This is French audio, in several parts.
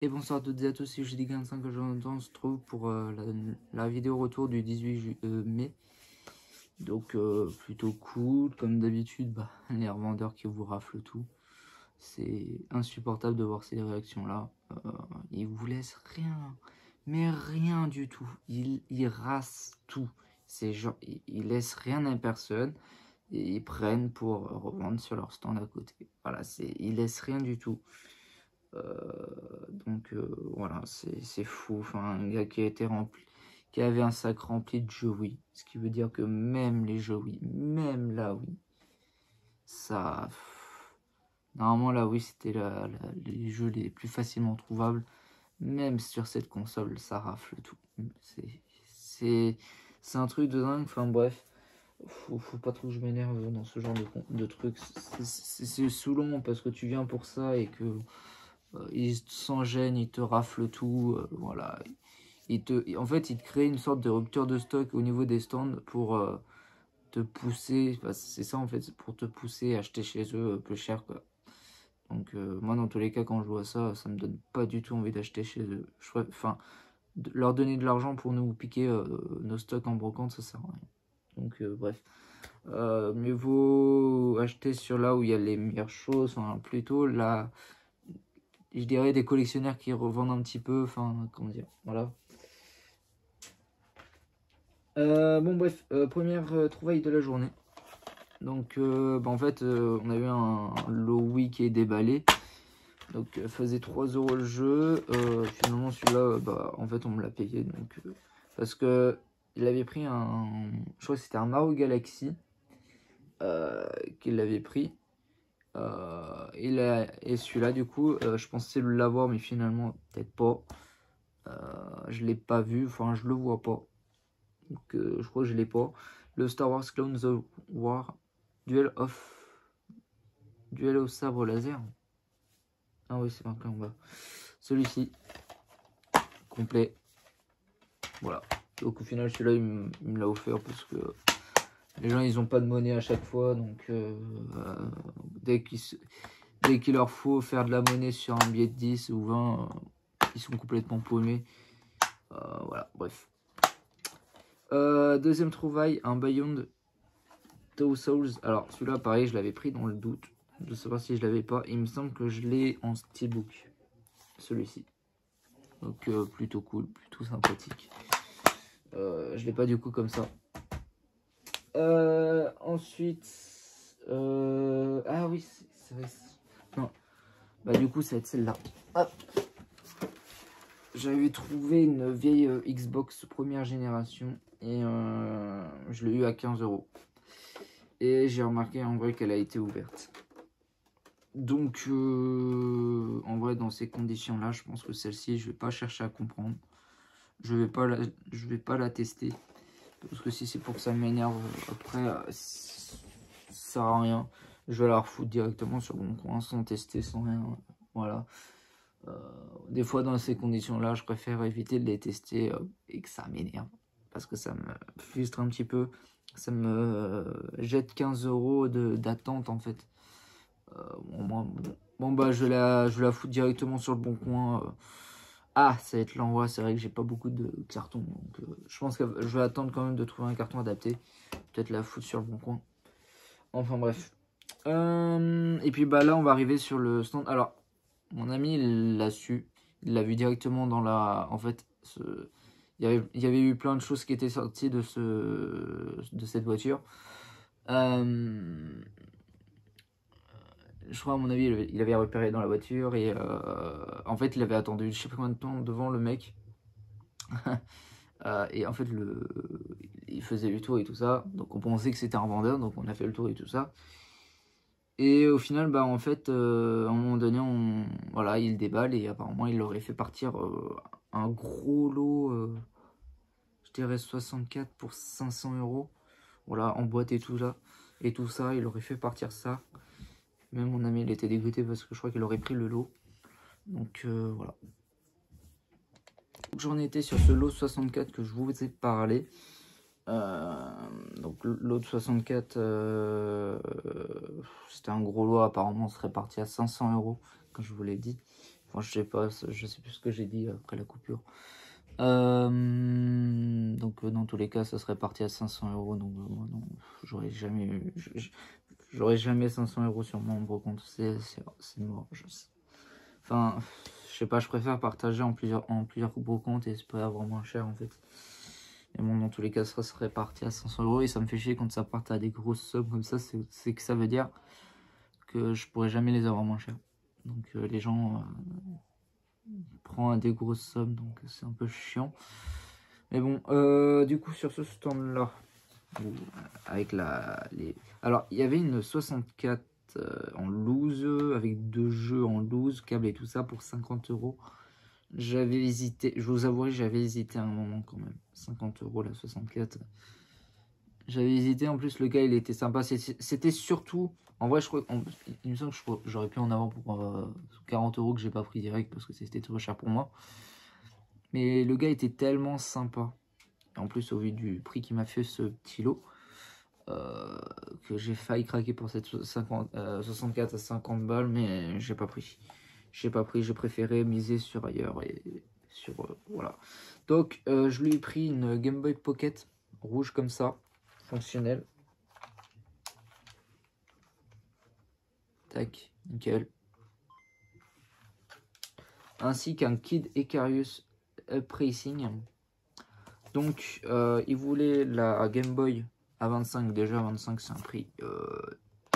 Et bonsoir à toutes et à tous, c'est JD45 que on se trouve pour la vidéo retour du 18 mai. Donc plutôt cool, comme d'habitude, les revendeurs qui vous raflent tout. C'est insupportable de voir ces réactions-là. Ils vous laissent rien, mais rien du tout. Ils rassent tout. C'est genre, ils laissent rien à personne et ils prennent pour revendre sur leur stand à côté. Voilà, ils laissent rien du tout. Voilà, c'est fou. Enfin, un gars qui a été rempli, qui avait un sac rempli de jeux Wii. Ce qui veut dire que même les jeux Wii, même la Wii, ça. Normalement, la Wii, c'était les jeux les plus facilement trouvables. Même sur cette console, ça rafle tout. C'est un truc de dingue. Enfin, bref. Faut pas trop que je m'énerve dans ce genre de trucs. C'est saoulant parce que tu viens pour ça et que. Ils s'en gênent, ils te raflent tout, voilà. En fait, ils te créent une sorte de rupture de stock au niveau des stands pour te pousser, enfin, c'est ça en fait, pour te pousser à acheter chez eux plus cher, quoi. Donc moi, dans tous les cas, quand je vois ça, ça me donne pas du tout envie d'acheter chez eux. Enfin, leur donner de l'argent pour nous piquer nos stocks en brocante, ça sert à rien. Donc bref. Mieux vaut acheter sur là où il y a les meilleures choses, enfin, plutôt là, je dirais des collectionneurs qui revendent un petit peu, enfin, comment dire, voilà. Bon bref, première trouvaille de la journée. Donc en fait, on a eu un lot Wii qui est déballé. Donc faisait 3 € le jeu. Finalement celui-là, en fait on me l'a payé. Donc, parce que il avait pris je crois que c'était un Mario Galaxy qu'il l'avait pris. Et celui-là du coup je pensais l'avoir mais finalement peut-être pas. Je l'ai pas vu, enfin je le vois pas. Donc je crois que je l'ai pas. Le Star Wars Clone War Duel au sabre laser. Ah oui, c'est marqué en bas. Celui-ci complet. Voilà. Donc au final celui-là il me l'a offert parce que les gens ils ont pas de monnaie à chaque fois, donc dès qu'il leur faut faire de la monnaie sur un billet de 10 ou 20, ils sont complètement paumés. Voilà, bref. Deuxième trouvaille, un Beyond Two Souls. Alors celui-là pareil, je l'avais pris dans le doute de savoir si je l'avais pas. Il me semble que je l'ai en steelbook, celui-ci. Donc plutôt cool, plutôt sympathique. Je l'ai pas du coup comme ça. Ensuite, ah oui, c'est vrai. Non, bah du coup ça va être celle-là. Hop. J'avais trouvé une vieille Xbox première génération et je l'ai eu à 15 €. Et j'ai remarqué en vrai qu'elle a été ouverte. Donc en vrai dans ces conditions là je pense que celle-ci je vais pas chercher à comprendre. Je vais pas la tester. Parce que si c'est pour que ça m'énerve après ça sert à rien. Je vais la refoutre directement sur mon coin sans tester, sans rien. Voilà. Des fois dans ces conditions là je préfère éviter de les tester et que ça m'énerve. Parce que ça me frustre un petit peu. Ça me jette 15 € d'attente en fait. Bon, je vais la foutre directement sur le bon coin. Ah, ça va être l'envoi. C'est vrai que j'ai pas beaucoup de cartons. Donc, je pense que je vais attendre quand même de trouver un carton adapté. Peut-être la foutre sur le bon coin. Enfin bref. Et puis là, on va arriver sur le stand. Alors, mon ami, il l'a su. Il l'a vu directement dans la. En fait, il y avait eu plein de choses qui étaient sorties de cette voiture. Je crois à mon avis il avait repéré dans la voiture et en fait il avait attendu je sais pas combien de temps devant le mec. Et en fait il faisait le tour et tout ça, donc on pensait que c'était un vendeur, donc on a fait le tour et tout ça. Et au final en fait à un moment donné voilà, il déballe et apparemment il aurait fait partir un gros lot, je dirais 64 pour 500 €, voilà, en boîte et tout ça, il aurait fait partir ça. Même mon ami il était dégoûté parce que je crois qu'il aurait pris le lot. Donc voilà. J'en étais sur ce lot 64 que je vous ai parlé. Donc lot de 64, c'était un gros lot, apparemment on serait parti à 500 € comme je vous l'ai dit. Enfin, je sais pas, je sais plus ce que j'ai dit après la coupure. Donc dans tous les cas, ça serait parti à 500 euros. Donc moi, non, j'aurais jamais, j'aurais jamais 500 euros sur mon compte. C'est mort. Enfin, je sais pas, je préfère partager en plusieurs comptes et espérer avoir moins cher en fait. Mais bon, dans tous les cas, ça serait parti à 500 euros et ça me fait chier quand ça part à des grosses sommes comme ça. C'est que ça veut dire que je pourrais jamais les avoir moins cher. Donc les gens prennent à des grosses sommes, donc c'est un peu chiant. Mais bon, du coup sur ce stand là, avec alors il y avait une 64 en loose avec 2 jeux en loose, câble et tout ça pour 50 euros. J'avais hésité, je vous avouerai, j'avais hésité un moment quand même. 50 euros la 64. J'avais hésité, en plus le gars il était sympa. C'était surtout, en vrai je crois, il me semble que j'aurais pu en avoir pour 40 euros que j'ai pas pris direct parce que c'était trop cher pour moi. Mais le gars était tellement sympa. En plus au vu du prix qu'il m'a fait ce petit lot, que j'ai failli craquer pour cette 64 à 50 balles, mais j'ai pas pris. J'ai préféré miser sur ailleurs et sur voilà. Donc je lui ai pris une Game Boy Pocket rouge comme ça, fonctionnelle. Tac, nickel. Ainsi qu'un Kid Icarus Up Racing. Donc il voulait la Game Boy à 25. Déjà 25 c'est un prix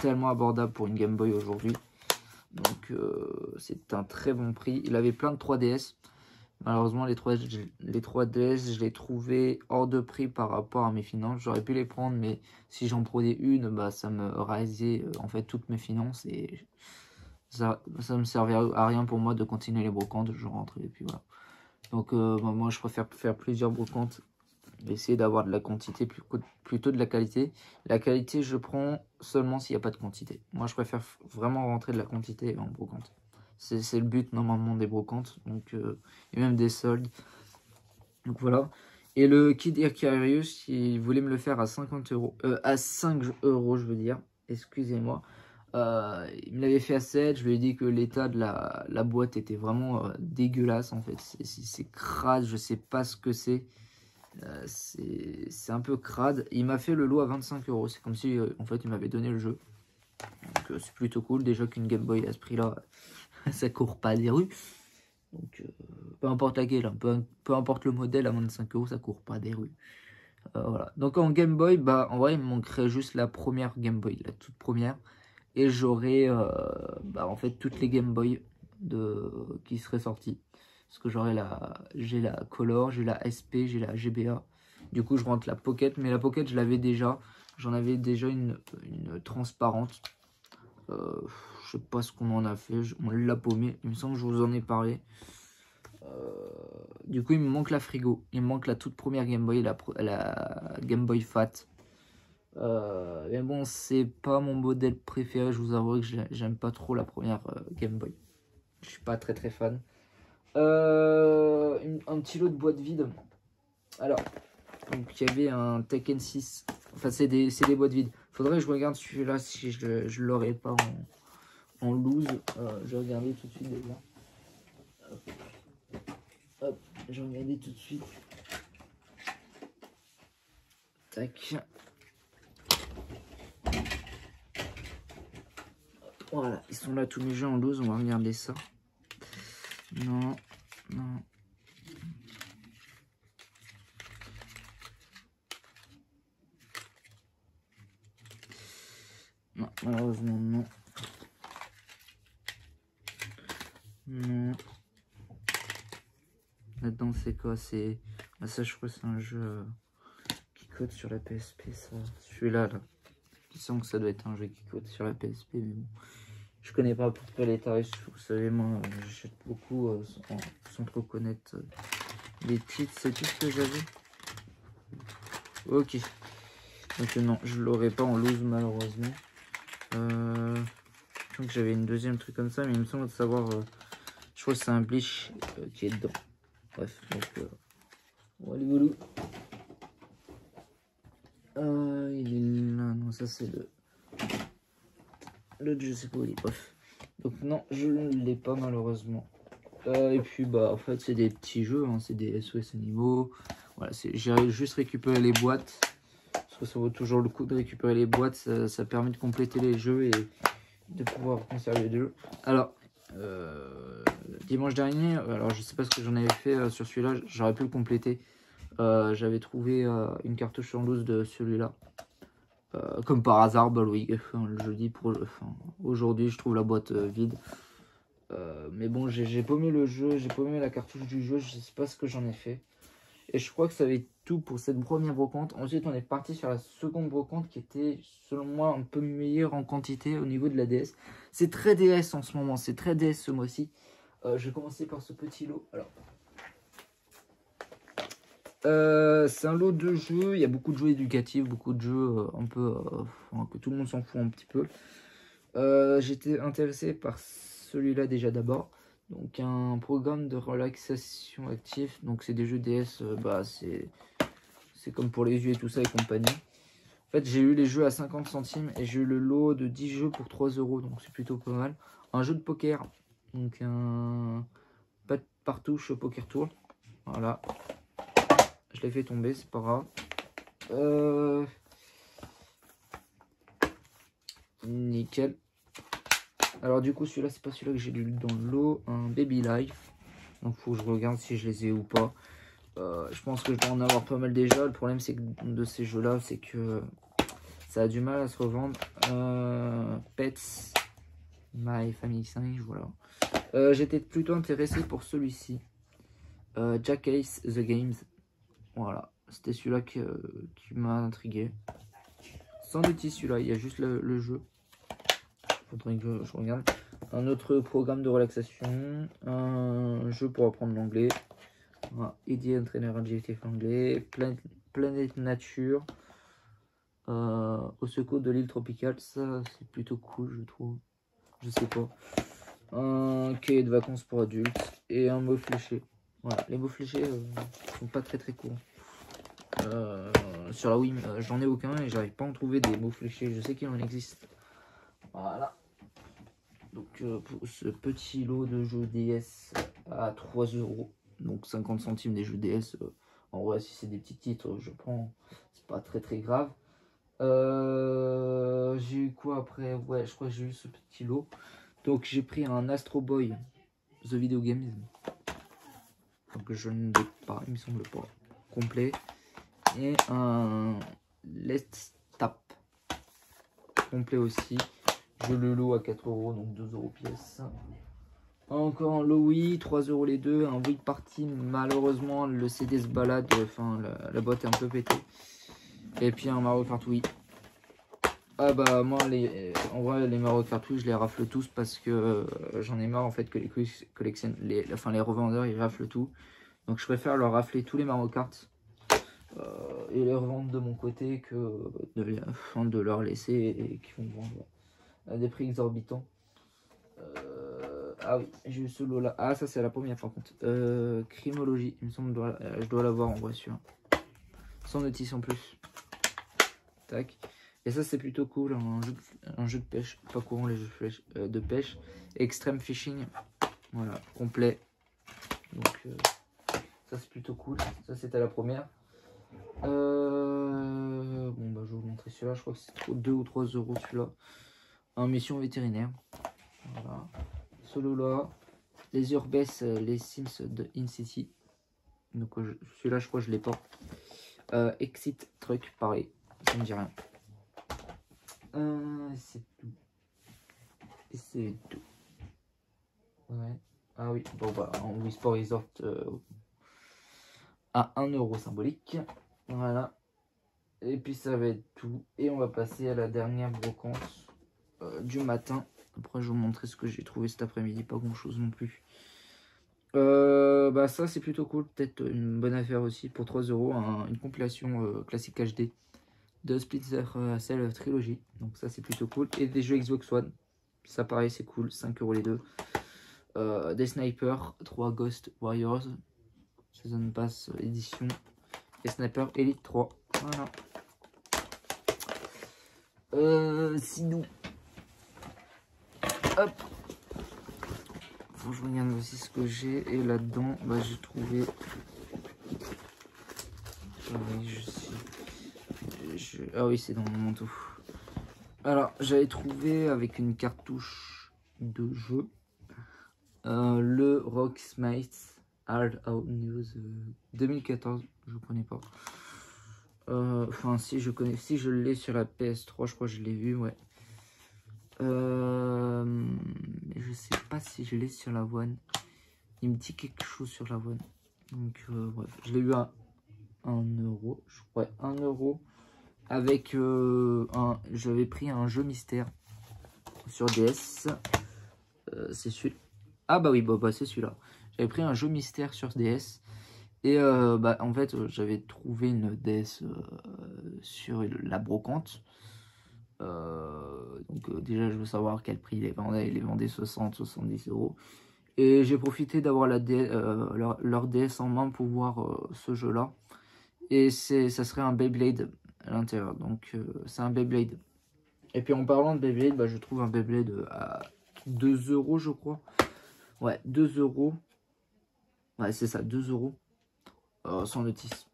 tellement abordable pour une Game Boy aujourd'hui. Donc c'est un très bon prix. Il avait plein de 3DS. Malheureusement les 3DS je les trouvais hors de prix par rapport à mes finances. J'aurais pu les prendre mais si j'en prenais une, bah, ça me rasait en fait toutes mes finances et ça me servait à rien pour moi de continuer les brocantes. Je rentrais et puis voilà. Donc bah, moi je préfère faire plusieurs brocantes. Essayer d'avoir de la quantité plutôt de la qualité. La qualité, je prends seulement s'il n'y a pas de quantité. Moi, je préfère vraiment rentrer de la quantité en brocante. C'est le but normalement des brocantes, donc, et même des soldes. Donc voilà. Et le Kid Icarus, il voulait me le faire à 50 euros. À 5 euros, je veux dire. Excusez-moi. Il me l'avait fait à 7. Je lui ai dit que l'état de la boîte était vraiment dégueulasse en fait. C'est crade, je sais pas ce que c'est. C'est un peu crade. Il m'a fait le lot à 25 euros. C'est comme si en fait il m'avait donné le jeu. Donc c'est plutôt cool. Déjà qu'une Game Boy à ce prix là, ça court pas des rues. Donc peu importe laquelle, hein, peu importe le modèle, à 25 euros, ça court pas des rues. Voilà. Donc en Game Boy, bah en vrai il me manquerait juste la première Game Boy, la toute première. Et j'aurais bah, en fait toutes les Game Boy qui seraient sorties. Parce que j'ai la Color, j'ai la SP, j'ai la GBA. Du coup, je rentre la Pocket. Mais la Pocket, je l'avais déjà. J'en avais déjà une transparente. Je sais pas ce qu'on en a fait. On l'a paumé. Il me semble que je vous en ai parlé. Du coup, il me manque la frigo. Il me manque la toute première Game Boy, la Game Boy Fat. Mais bon, c'est pas mon modèle préféré. Je vous avoue que j'aime pas trop la première Game Boy. Je suis pas très fan. Un petit lot de boîtes vides. Alors, donc il y avait un Tekken 6. Enfin, c'est des boîtes vides. Faudrait que je regarde celui-là si je l'aurais pas en loose. Je vais regarder tout de suite déjà. Hop, je vais regarder tout de suite. Tac. Voilà, ils sont là tous mes jeux en loose. On va regarder ça. Non, non. Non, malheureusement, non. Non. Là-dedans, c'est quoi? C'est. Ah, ça, je crois que c'est un jeu qui code sur la PSP, ça. Celui-là, là. Je sens que ça doit être un jeu qui code sur la PSP, mais bon. Je connais pas à peu près les tarifs. Vous savez, moi, j'achète beaucoup sans trop connaître les titres. C'est tout ce que j'avais. Ok. Donc, non, je l'aurais pas en loose, malheureusement. Je crois que j'avais une deuxième truc comme ça, mais il me semble de savoir. Je crois que c'est un bleach qui est dedans. Bref, donc. Voilà, il est là. Non, ça c'est le. L'autre, je sais pas où il est. Bref. Donc, non, je ne l'ai pas malheureusement. Et puis bah en fait c'est des petits jeux, hein, c'est des SOS animaux. Voilà, j'ai juste récupéré les boîtes. Parce que ça vaut toujours le coup de récupérer les boîtes, ça permet de compléter les jeux et de pouvoir conserver les jeux. Alors, dimanche dernier, alors je sais pas ce que j'en avais fait sur celui-là, j'aurais pu le compléter. J'avais trouvé une cartouche en loose de celui-là. Comme par hasard, bah oui, le jeudi aujourd'hui je trouve la boîte vide. Mais bon, j'ai paumé le jeu, j'ai paumé la cartouche du jeu, je sais pas ce que j'en ai fait. Et je crois que ça va être tout pour cette première brocante. Ensuite, on est parti sur la seconde brocante qui était, selon moi, un peu meilleure en quantité au niveau de la DS. C'est très DS en ce moment, c'est très DS ce mois-ci. Je vais commencer par ce petit lot. Alors, c'est un lot de jeux, il y a beaucoup de jeux éducatifs, beaucoup de jeux un peu que tout le monde s'en fout un petit peu. J'étais intéressé par celui-là déjà d'abord. Donc un programme de relaxation active. Donc c'est des jeux DS, bah c'est comme pour les yeux et tout ça et compagnie. En fait j'ai eu les jeux à 50 centimes et j'ai eu le lot de 10 jeux pour 3 €. Donc c'est plutôt pas mal. Un jeu de poker. Donc un partouche poker tour. Voilà. Je l'ai fait tomber, c'est pas grave. Nickel. Alors du coup celui-là c'est pas celui-là que j'ai lu dans le lot. Un Baby Life. Donc faut que je regarde si je les ai ou pas. Je pense que je dois en avoir pas mal déjà. Le problème c'est que de ces jeux là c'est que ça a du mal à se revendre. Pets My Family 5, voilà. J'étais plutôt intéressé pour celui-ci. Jackass The Games. Voilà. C'était celui-là qui m'a intrigué. Sans outil celui-là, il y a juste le jeu. Faudrait que je regarde. Un autre programme de relaxation. Un jeu pour apprendre l'anglais. Voilà. Idiot Trainer Adjectif anglais. Planète Nature. Au secours de l'île tropicale. Ça, c'est plutôt cool, je trouve. Je sais pas. Un cahier de vacances pour adultes. Et un mot fléché. Voilà. Les mots fléchés sont pas très courts. Sur la Wii, j'en ai aucun et j'arrive pas à en trouver des mots fléchés. Je sais qu'il en existe. Voilà. Donc pour ce petit lot de jeux DS à 3 €, donc 50 centimes des jeux DS, en vrai si c'est des petits titres je prends, c'est pas très grave. J'ai eu quoi après? Ouais, je crois que j'ai eu ce petit lot. Donc j'ai pris un Astro Boy The Video Games. Donc je ne l'ai pas, il me semble pas, complet. Et un Let's Tap complet aussi. Je le lot à 4 €, donc 2 € pièce. Encore un lot Wii, 3 € les deux. Un Wii Party, malheureusement le CD se balade, enfin la boîte est un peu pétée. Et puis un Mario Kart Wii. Ah bah moi en vrai les Mario Kart Wii je les rafle tous parce que j'en ai marre en fait que les revendeurs ils raflent tout. Donc je préfère leur rafler tous les Mario Kart et les revendre de mon côté que de leur laisser et qui vont vendre à des prix exorbitants. Ah oui, j'ai eu ce lot là. Ah ça c'est la première par contre. Crimologie, il me semble je dois l'avoir en vrai celui-là. Sans notice en plus. Tac. Et ça c'est plutôt cool, un jeu de pêche, pas courant les jeux de pêche. Extreme Fishing, voilà, complet. Donc ça c'est plutôt cool, ça c'était la première. Bon bah je vais vous montrer celui-là, je crois que c'est 2 ou 3 € celui-là. Un mission vétérinaire, voilà. Solo là, les Urbes, les Sims de InCity. Donc celui-là je crois que je l'ai pas. Exit Truck, pareil, ça me dit rien. C'est tout. Et c'est tout. Ouais. Ah oui, bon bah en Wii Sport Resort à 1 € symbolique. Voilà. Et puis ça va être tout. Et on va passer à la dernière brocante du matin. Après je vais vous montrer ce que j'ai trouvé cet après-midi. Pas grand chose non plus. Bah ça c'est plutôt cool. Peut-être une bonne affaire aussi pour 3 €. Une compilation classique HD de Splinter Cell Trilogy. Donc ça c'est plutôt cool. Et des jeux Xbox One. Ça pareil c'est cool. 5 € les deux. Des snipers, 3 Ghost Warriors. Season Pass édition. Et Sniper Elite 3. Voilà. Sinon. Hop. Faut que je regarde aussi ce que j'ai. Et là-dedans, bah, j'ai trouvé... Ah oui, ah oui, c'est dans mon manteau. Alors, j'avais trouvé avec une cartouche de jeu le Rock Smite Hard Out News 2014. Je connais pas. Enfin, si je connais, si je l'ai sur la PS3, je crois que je l'ai vu, ouais. Je sais pas si je l'ai sur la One. Il me dit quelque chose sur la One. Donc, bref, je l'ai eu à 1 euro. Ouais, 1 euro. Avec j'avais pris un jeu mystère sur DS. C'est celui-là. Ah bah oui, bah c'est celui-là. J'avais pris un jeu mystère sur DS. Et bah en fait, j'avais trouvé une DS sur la brocante. Donc déjà, je veux savoir quel prix il les vendait. Il les vendait 60-70 euros. Et j'ai profité d'avoir leur DS en main pour voir ce jeu-là. Et ça serait un Beyblade à l'intérieur. Donc c'est un Beyblade. Et puis en parlant de Beyblade, bah, je trouve un Beyblade à 2 euros, je crois. Ouais, 2 euros. Ouais, c'est ça, 2 euros. Sans notice.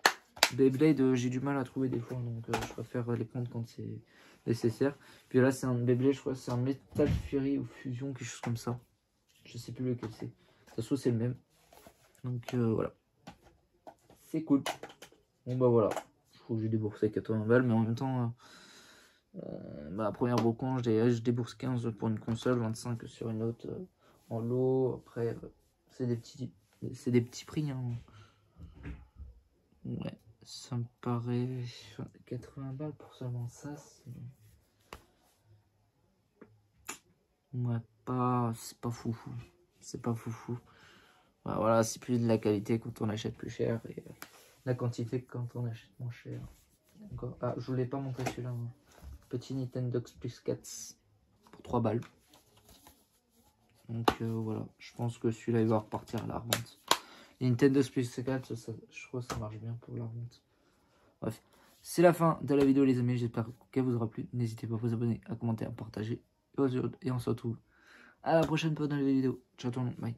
Beyblade, j'ai du mal à trouver des fois. Donc je préfère les prendre quand c'est nécessaire. Puis là, c'est un Beyblade, je crois que c'est un Metal Fury ou Fusion, quelque chose comme ça. Je sais plus lequel c'est. Ça se trouve, c'est le même. Donc voilà. C'est cool. Bon bah voilà. Je trouve que j'ai déboursé 80 balles, mais en même temps, bah, première brocante, je débourse 15 pour une console, 25 sur une autre en lot. Après, c'est des petits prix. Hein. Ouais, ça me paraît 80 balles pour seulement ça. Ouais, c'est pas foufou. C'est pas foufou. Ouais, voilà, c'est plus de la qualité quand on achète plus cher et la quantité quand on achète moins cher. Encore. Ah, je voulais pas montrer celui-là. Hein. Petit Nintendo Plus 4 pour 3 balles. Donc voilà, je pense que celui-là il va repartir à la revente. Nintendo Plus 4, je crois que ça marche bien pour la revente. Bref, c'est la fin de la vidéo les amis, j'espère qu'elle vous aura plu. N'hésitez pas à vous abonner, à commenter, à partager. Et on se retrouve à la prochaine fois dans la vidéo. Ciao tout le monde, bye.